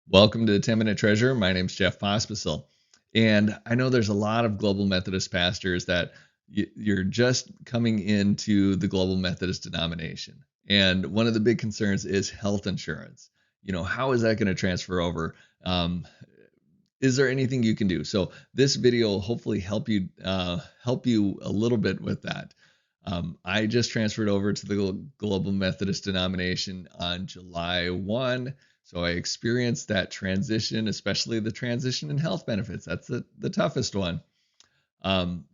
Welcome to the 10-Minute Treasure. My name's Jeff Pospisil. And I know there's a lot of Global Methodist pastors that you're just coming into the Global Methodist denomination. And one of the big concerns is health insurance. How is that going to transfer over? Is there anything you can do? So this video will hopefully help you a little bit with that. I just transferred over to the Global Methodist denomination on July 1. So I experienced that transition, especially the transition in health benefits. That's the toughest one.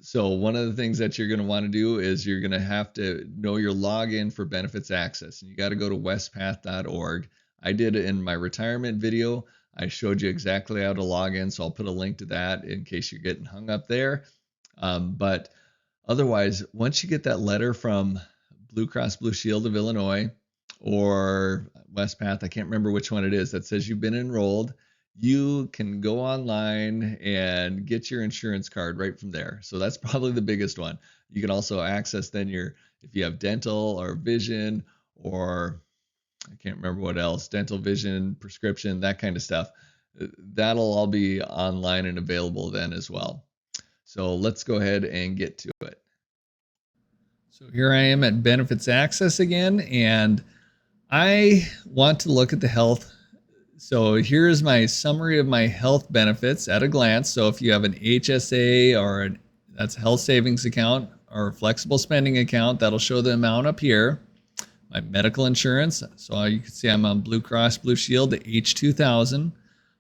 So one of the things that you're going to want to do is you're going to have to know your login for benefits access. And you got to go to wespath.org. I did it in my retirement video. I showed you exactly how to log in. So I'll put a link to that in case you're getting hung up there. But otherwise, once you get that letter from Blue Cross Blue Shield of Illinois or Wespath, I can't remember which one it is, that says you've been enrolled, you can go online and get your insurance card right from there. So that's probably the biggest one. You can also access then if you have dental or vision, or I can't remember what else, dental, vision, prescription, that kind of stuff. That'll all be online and available then as well. So let's go ahead and get to it. So here I am at Benefits Access again, and I want to look at the health. So here's my summary of my health benefits at a glance. So if you have an HSA or that's a health savings account or a flexible spending account, that'll show the amount up here. My medical insurance, so you can see I'm on Blue Cross Blue Shield, the H2000.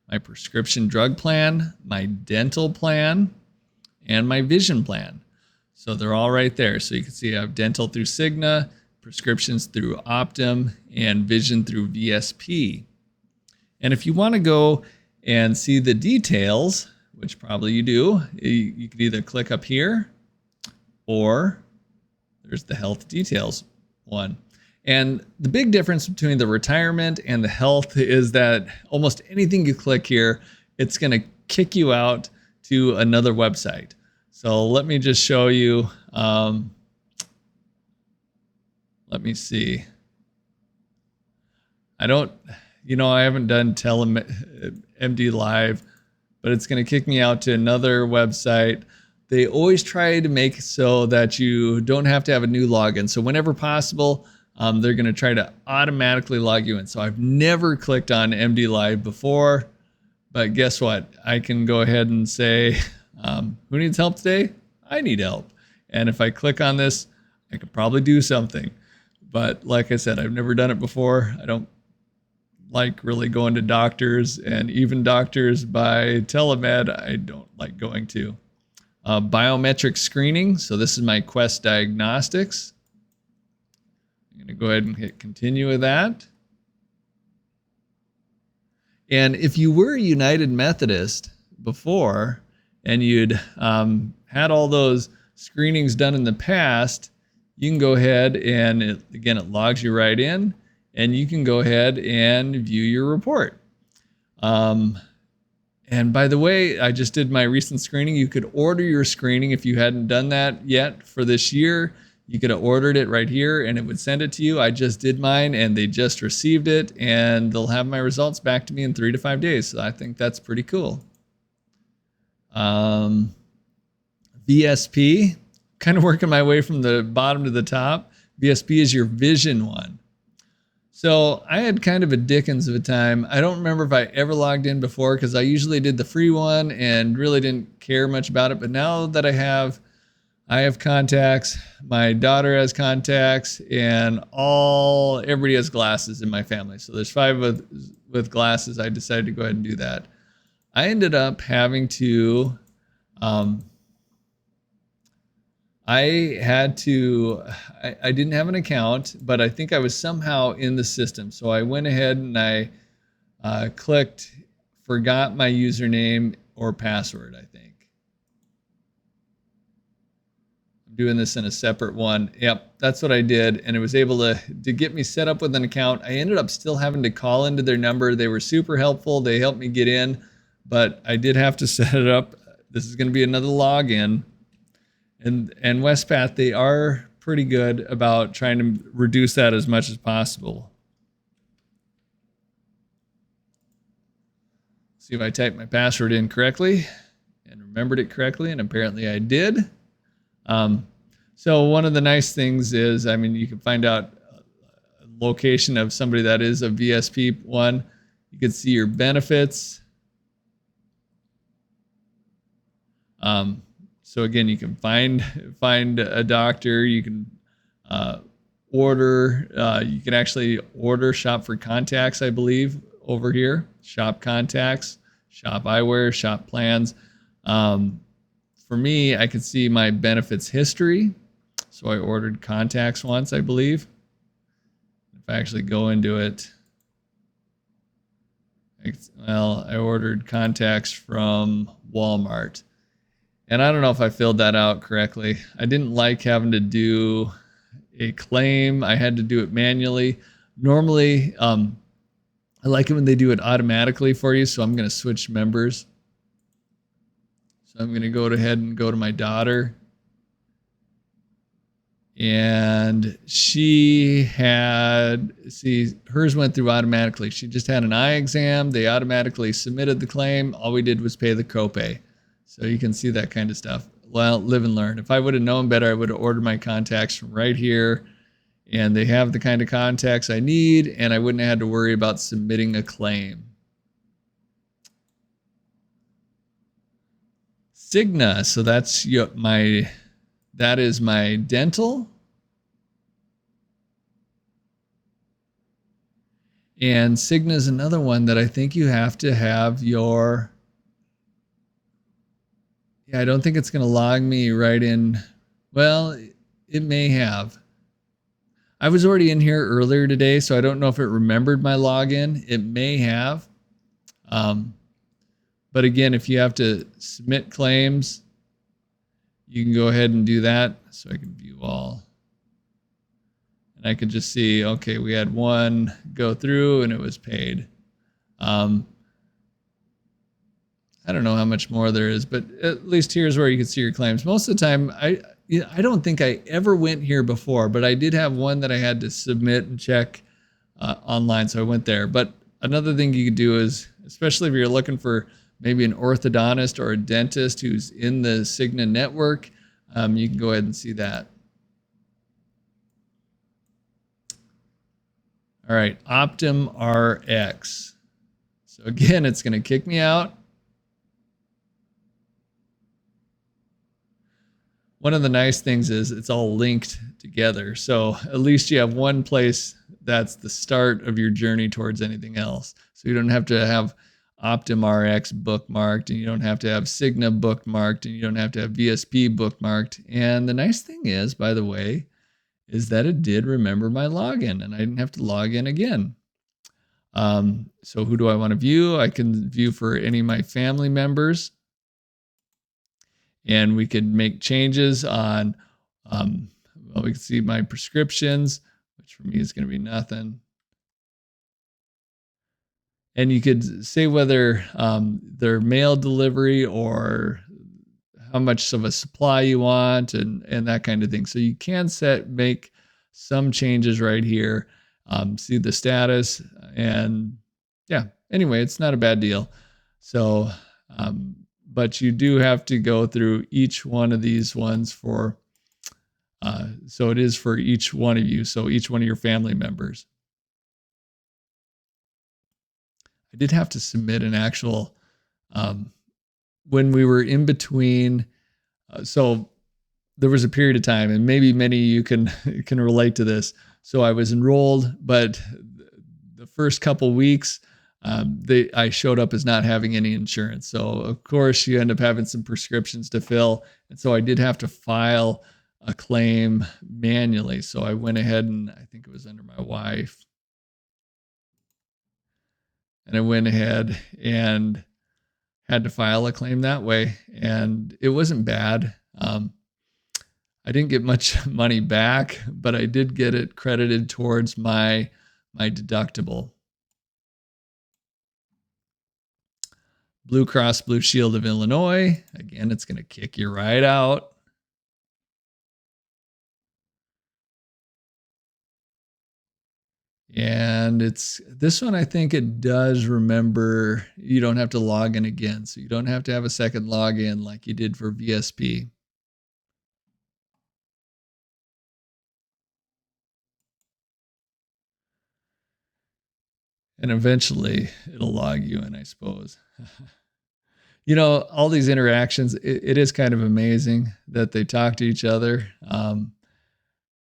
My prescription drug plan, my dental plan, and my vision plan. So they're all right there. So you can see I have dental through Cigna, prescriptions through Optum, and vision through VSP. And if you want to go and see the details, which probably you do, you could either click up here or there's the health details one. And the big difference between the retirement and the health is that almost anything you click here, it's going to kick you out to another website. So let me just show you. Let me see. I haven't done MD Live, but it's going to kick me out to another website. They always try to make so that you don't have to have a new login. So whenever possible, they're going to try to automatically log you in. So I've never clicked on MD Live before, but guess what? I can go ahead and say, who needs help today? I need help. And if I click on this, I could probably do something. But like I said, I've never done it before. I don't like really going to doctors, and even doctors by telemed, I don't like going to. Biometric screening. So this is my Quest Diagnostics. I'm going to go ahead and hit continue with that. And if you were a United Methodist before and you'd had all those screenings done in the past, you can go ahead and it logs you right in, and you can go ahead and view your report. And by the way, I just did my recent screening. You could order your screening if you hadn't done that yet for this year. You could have ordered it right here and it would send it to you. I just did mine and they just received it, and they'll have my results back to me in 3 to 5 days. So I think that's pretty cool. VSP, kind of working my way from the bottom to the top. VSP is your vision one. So I had kind of a dickens of a time. I don't remember if I ever logged in before because I usually did the free one and really didn't care much about it. But now that I have contacts, my daughter has contacts, and everybody has glasses in my family. So there's 5 with glasses. I decided to go ahead and do that. I ended up having to, I didn't have an account, but I think I was somehow in the system. So I went ahead and I clicked, forgot my username or password, I think. I'm doing this in a separate one. Yep, that's what I did. And it was able to get me set up with an account. I ended up still having to call into their number. They were super helpful. They helped me get in, but I did have to set it up. This is going to be another login. And Wespath, they are pretty good about trying to reduce that as much as possible. See if I typed my password in correctly and remembered it correctly, and apparently I did. So one of the nice things is, I mean, you can find out a location of somebody that is a VSP one. You can see your benefits. So again, you can find a doctor. You can order. You can actually order shop for contacts, I believe, over here. Shop contacts, shop eyewear, shop plans. For me, I could see my benefits history. So I ordered contacts once, I believe. If I actually go into it, well, I ordered contacts from Walmart. And I don't know if I filled that out correctly. I didn't like having to do a claim. I had to do it manually. Normally, I like it when they do it automatically for you. So I'm going to switch members. So I'm going to go ahead and go to my daughter. And she had, see, hers went through automatically. She just had an eye exam. They automatically submitted the claim. All we did was pay the copay. So you can see that kind of stuff. Well, live and learn. If I would have known better, I would have ordered my contacts from right here. And they have the kind of contacts I need, and I wouldn't have had to worry about submitting a claim. Cigna. So that's that is my dental. And Cigna is another one that I think you have to have your, yeah, I don't think it's going to log me right in. Well, it may have. I was already in here earlier today, so I don't know if it remembered my login. It may have. But again, if you have to submit claims, you can go ahead and do that. So I can view all. And I could just see, okay, we had one go through and it was paid. I don't know how much more there is, but at least here's where you can see your claims. Most of the time, I don't think I ever went here before, but I did have one that I had to submit and check online, so I went there. But another thing you could do is, especially if you're looking for maybe an orthodontist or a dentist who's in the Cigna network, you can go ahead and see that. All right, Optum RX. So again, it's going to kick me out. One of the nice things is it's all linked together. So at least you have one place that's the start of your journey towards anything else. So you don't have to have Optum RX bookmarked, and you don't have to have Cigna bookmarked, and you don't have to have VSP bookmarked. And the nice thing is, by the way, is that it did remember my login, and I didn't have to log in again. So who do I want to view? I can view for any of my family members. And we could make changes on, well, we can see my prescriptions, which for me is going to be nothing. And you could say whether they're mail delivery or how much of a supply you want and that kind of thing. So you can make some changes right here, see the status, and yeah, anyway, it's not a bad deal. So, but you do have to go through each one of these ones for, so it is for each one of you. So each one of your family members. I did have to submit an actual, when we were in between. So there was a period of time, and maybe many of you can relate to this. So I was enrolled, but the first couple weeks, I showed up as not having any insurance. So of course you end up having some prescriptions to fill. And so I did have to file a claim manually. So I went ahead and I think it was under my wife. And I went ahead and had to file a claim that way. And it wasn't bad. I didn't get much money back, but I did get it credited towards my deductible. Blue Cross Blue Shield of Illinois. Again, it's going to kick you right out. And it's this one, I think it does remember you don't have to log in again. So you don't have to have a second login like you did for VSP. And eventually it'll log you in, I suppose. All these interactions, it is kind of amazing that they talk to each other.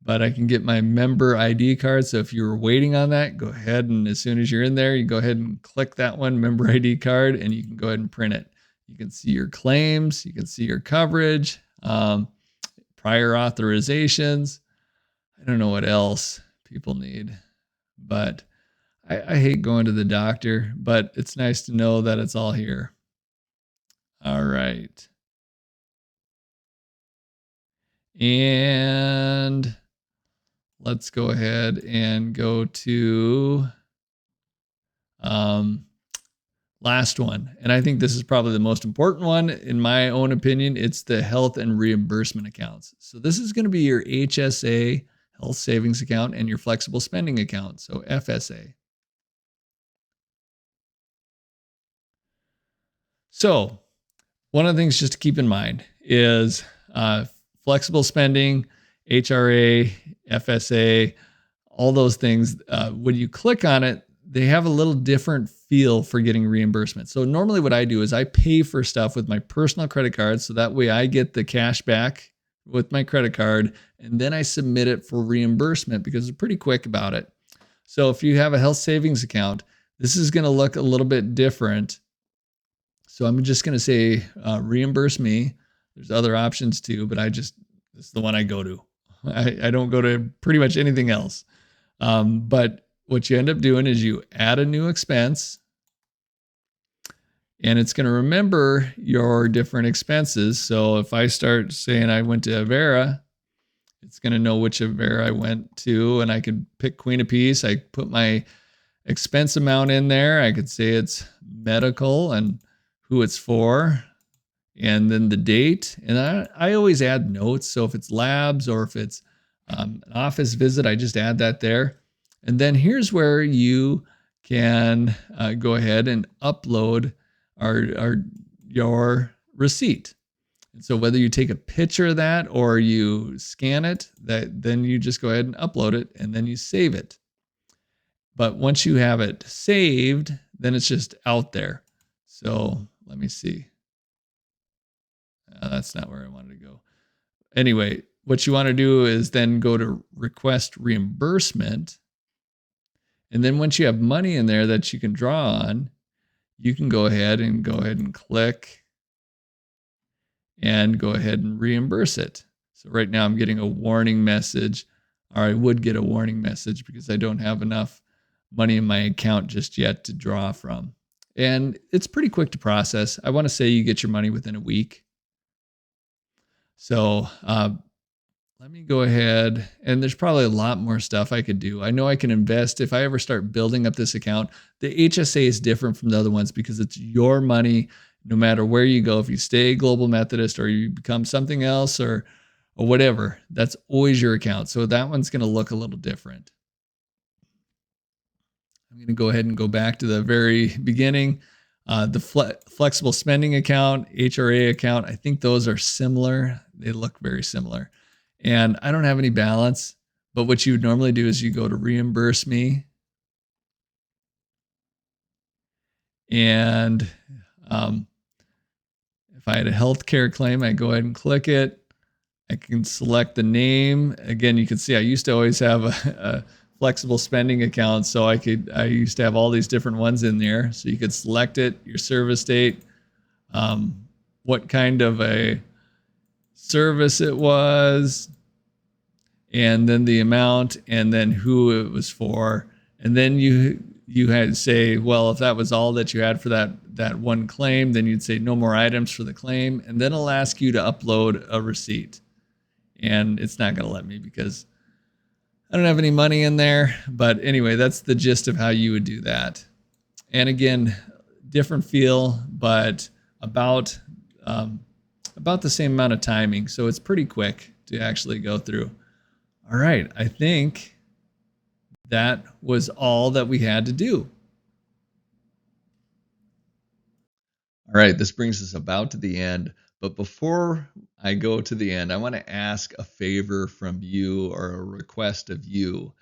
But I can get my member ID card. So if you were waiting on that, go ahead and as soon as you're in there, you go ahead and click that one, member ID card, and you can go ahead and print it. You can see your claims, you can see your coverage, prior authorizations. I don't know what else people need, but I hate going to the doctor, but it's nice to know that it's all here. All right. And let's go ahead and go to last one. And I think this is probably the most important one. In my own opinion, it's the health and reimbursement accounts. So this is going to be your HSA, health savings account, and your flexible spending account. So FSA. So one of the things just to keep in mind is flexible spending, HRA, FSA, all those things. When you click on it, they have a little different feel for getting reimbursement. So normally what I do is I pay for stuff with my personal credit card. So that way I get the cash back with my credit card, and then I submit it for reimbursement because it's pretty quick about it. So if you have a health savings account, this is going to look a little bit different. So I'm just going to say reimburse me. There's other options too, but this is the one I go to. I don't go to pretty much anything else. But what you end up doing is you add a new expense, and it's going to remember your different expenses. So if I start saying I went to Avera, it's going to know which Avera I went to, and I could pick Queen of Peace. I put my expense amount in there. I could say it's medical and who it's for, and then the date. And I always add notes. So if it's labs or if it's an office visit, I just add that there. And then here's where you can go ahead and upload your receipt. And so whether you take a picture of that or you scan it, then you just go ahead and upload it, and then you save it. But once you have it saved, then it's just out there. So let me see. That's not where I wanted to go. Anyway, what you want to do is then go to request reimbursement. And then once you have money in there that you can draw on, you can go ahead and click and go ahead and reimburse it. So right now I'm getting a warning message, or I would get a warning message because I don't have enough money in my account just yet to draw from. And it's pretty quick to process. I want to say you get your money within a week. So let me go ahead, and there's probably a lot more stuff I could do. I know I can invest. If I ever start building up this account, the HSA is different from the other ones because it's your money no matter where you go. If you stay Global Methodist or you become something else or whatever, that's always your account. So that one's going to look a little different. I'm going to go ahead and go back to the very beginning. The flexible spending account, HRA account, I think those are similar. They look very similar. And I don't have any balance, but what you would normally do is you go to reimburse me. And if I had a healthcare claim, I go ahead and click it. I can select the name. Again, you can see I used to always have a flexible spending account. So I used to have all these different ones in there. So you could select it, your service date, what kind of a service it was, and then the amount, and then who it was for. And then you had to say, well, if that was all that you had for that one claim, then you'd say no more items for the claim. And then it'll ask you to upload a receipt. And it's not going to let me because I don't have any money in there. But anyway, that's the gist of how you would do that. And again, different feel, but about the same amount of timing. So it's pretty quick to actually go through. All right, I think That was all that we had to do. All right, this brings us about to the end. But before I go to the end, I want to ask a favor from you or a request of you.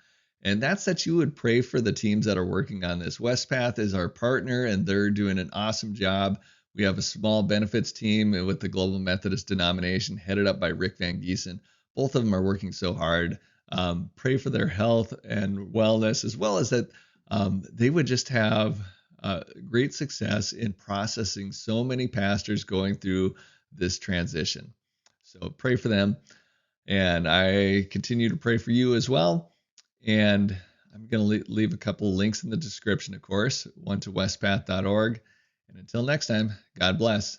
And that's that you would pray for the teams that are working on this. Wespath is our partner, and they're doing an awesome job. We have a small benefits team with the Global Methodist denomination headed up by Rick Van Giesen. Both of them are working so hard. Pray for their health and wellness, as well as that they would just have great success in processing so many pastors going through this transition. So pray for them. And I continue to pray for you as well. And I'm going to leave a couple links in the description, of course, one to wespath.org. And until next time, God bless.